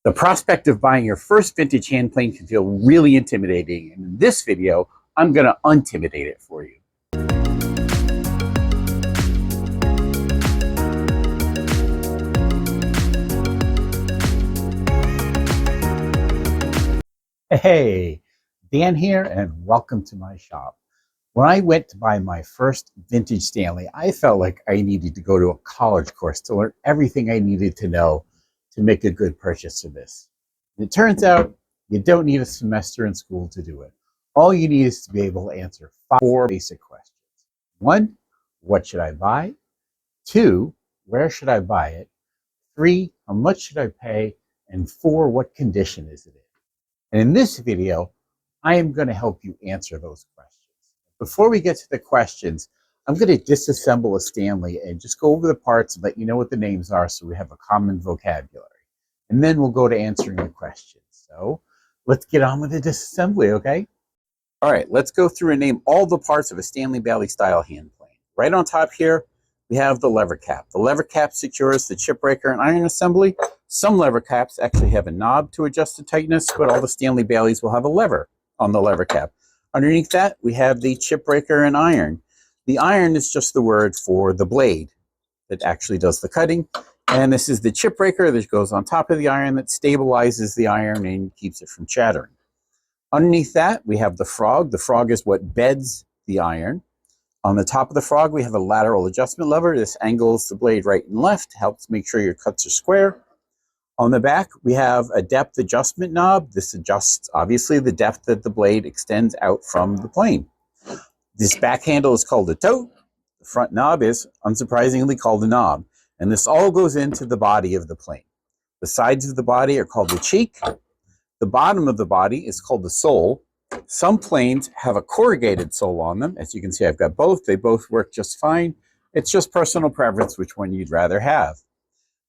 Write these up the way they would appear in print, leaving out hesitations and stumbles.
The prospect of buying your first vintage hand plane can feel really intimidating, and in this video, I'm going to untimidate it for you. Hey, Dan here, and welcome to my shop. When I went to buy my first vintage Stanley, I felt like I needed to go to a college course to learn everything I needed to know to make a good purchase of this. And it turns out you don't need a semester in school to do it. All you need is to be able to answer 4 basic questions. 1, what should I buy? 2, where should I buy it? 3, how much should I pay? And 4, what condition is it in? And in this video, I am going to help you answer those questions. Before we get to the questions, I'm going to disassemble a Stanley and just go over the parts and let you know what the names are so we have a common vocabulary. And then we'll go to answering the questions. So let's get on with the disassembly, okay? All right, let's go through and name all the parts of a Stanley Bailey style hand plane. Right on top here, we have the lever cap. The lever cap secures the chip breaker and iron assembly. Some lever caps actually have a knob to adjust the tightness, but all the Stanley Baileys will have a lever on the lever cap. Underneath that, we have the chip breaker and iron. The iron is just the word for the blade that actually does the cutting. And this is the chip breaker that goes on top of the iron that stabilizes the iron and keeps it from chattering. Underneath that, we have the frog. The frog is what beds the iron. On the top of the frog, we have a lateral adjustment lever. This angles the blade right and left, helps make sure your cuts are square. On the back, we have a depth adjustment knob. This adjusts, obviously, the depth that the blade extends out from the plane. This back handle is called a toe. The front knob is, unsurprisingly, called a knob. And this all goes into the body of the plane. The sides of the body are called the cheek. The bottom of the body is called the sole. Some planes have a corrugated sole on them. As you can see, I've got both. They both work just fine. It's just personal preference which one you'd rather have.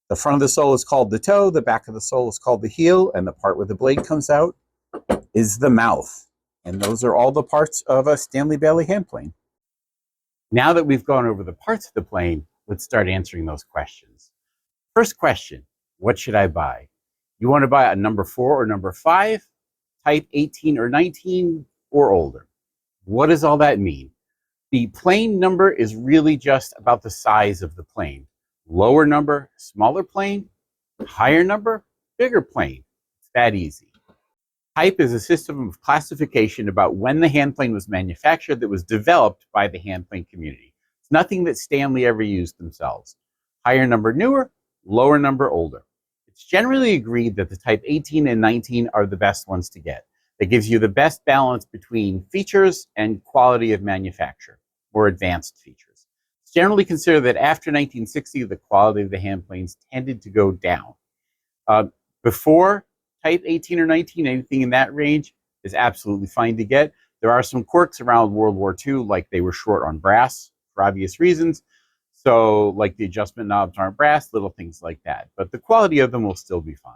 The front of the sole is called the toe. The back of the sole is called the heel. And the part where the blade comes out is the mouth. And those are all the parts of a Stanley Bailey hand plane. Now that we've gone over the parts of the plane, let's start answering those questions. First question, what should I buy? You want to buy a number 4 or number 5, type 18 or 19, or older. What does all that mean? The plane number is really just about the size of the plane. Lower number, smaller plane. Higher number, bigger plane. It's that easy. Type is a system of classification about when the hand plane was manufactured that was developed by the hand plane community. It's nothing that Stanley ever used themselves. Higher number, newer. Lower number, older. It's generally agreed that the type 18 and 19 are the best ones to get. That gives you the best balance between features and quality of manufacture, or advanced features. It's generally considered that after 1960, the quality of the hand planes tended to go down. Before type 18 or 19, anything in that range is absolutely fine to get. There are some quirks around World War II, like they were short on brass for obvious reasons. So like the adjustment knobs aren't brass, little things like that. But the quality of them will still be fine.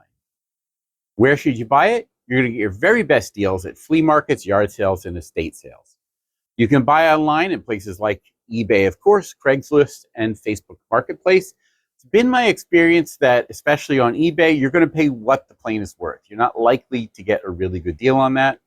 Where should you buy it? You're going to get your very best deals at flea markets, yard sales, and estate sales. You can buy online in places like eBay, of course, Craigslist, and Facebook Marketplace. It's been my experience that, especially on eBay, you're going to pay what the plane is worth. You're not likely to get a really good deal on that.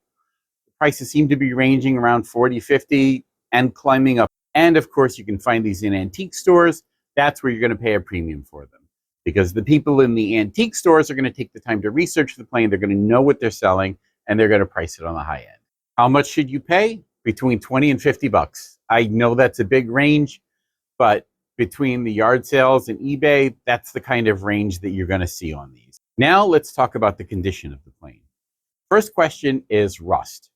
The prices seem to be ranging around $40, $50, and climbing up. And of course, you can find these in antique stores. That's where you're going to pay a premium for them. Because the people in the antique stores are going to take the time to research the plane. They're going to know what they're selling, and they're going to price it on the high end. How much should you pay? Between 20 and 50 bucks. I know that's a big range, but between the yard sales and eBay, that's the kind of range that you're going to see on these. Now let's talk about the condition of the plane. First question is rust.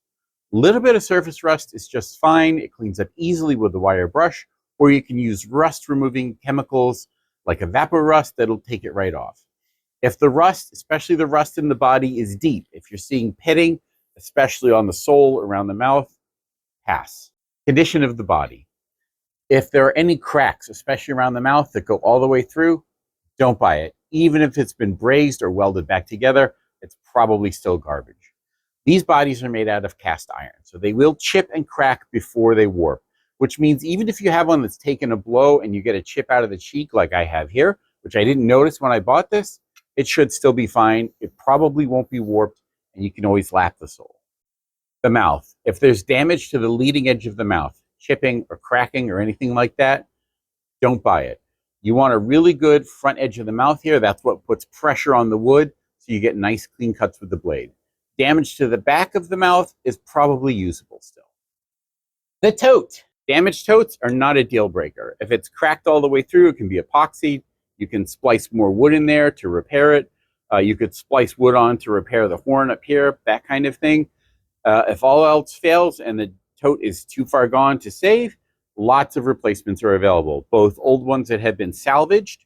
A little bit of surface rust is just fine. It cleans up easily with a wire brush, or you can use rust removing chemicals like Evapo-Rust that'll take it right off. If the rust, especially the rust in the body, is deep, if you're seeing pitting, especially on the sole around the mouth, pass. Condition of the body. If there are any cracks, especially around the mouth, that go all the way through, don't buy it. Even if it's been brazed or welded back together, it's probably still garbage. These bodies are made out of cast iron, so they will chip and crack before they warp, which means even if you have one that's taken a blow and you get a chip out of the cheek like I have here, which I didn't notice when I bought this, it should still be fine. It probably won't be warped, and you can always lap the sole. The mouth. If there's damage to the leading edge of the mouth, chipping or cracking or anything like that, don't buy it. You want a really good front edge of the mouth here. That's what puts pressure on the wood, so you get nice clean cuts with the blade. Damage to the back of the mouth is probably usable still. The tote. Damaged totes are not a deal breaker. If it's cracked all the way through, it can be epoxied. You can splice more wood in there to repair it. You could splice wood on to repair the horn up here, that kind of thing. If all else fails and the tote is too far gone to save, lots of replacements are available, both old ones that have been salvaged,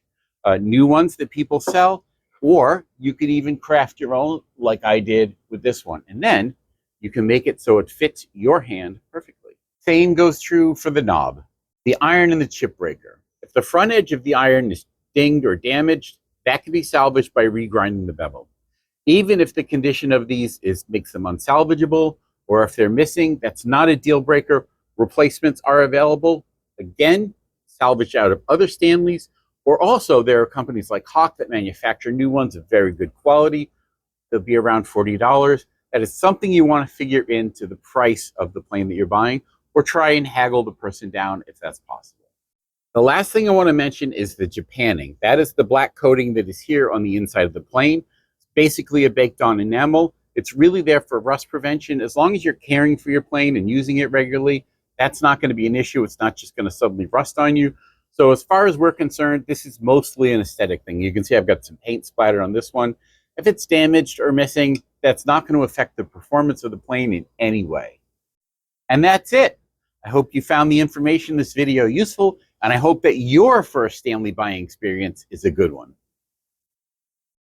new ones that people sell, or you could even craft your own like I did with this one. And then you can make it so it fits your hand perfectly. Same goes true for the knob, the iron and the chip breaker. If the front edge of the iron is dinged or damaged, that can be salvaged by regrinding the bevel. Even if the condition of these makes them unsalvageable, or if they're missing, that's not a deal breaker. Replacements are available. Again, salvaged out of other Stanleys, or also there are companies like Hawk that manufacture new ones of very good quality. They'll be around $40. That is something you want to figure into the price of the plane that you're buying, or try and haggle the person down if that's possible. The last thing I want to mention is the Japanning. That is the black coating that is here on the inside of the plane. It's basically a baked on enamel. It's really there for rust prevention. As long as you're caring for your plane and using it regularly, that's not going to be an issue. It's not just going to suddenly rust on you. So as far as we're concerned, this is mostly an aesthetic thing. You can see I've got some paint splattered on this one. If it's damaged or missing, that's not going to affect the performance of the plane in any way. And that's it. I hope you found the information in this video useful, and I hope that your first Stanley buying experience is a good one.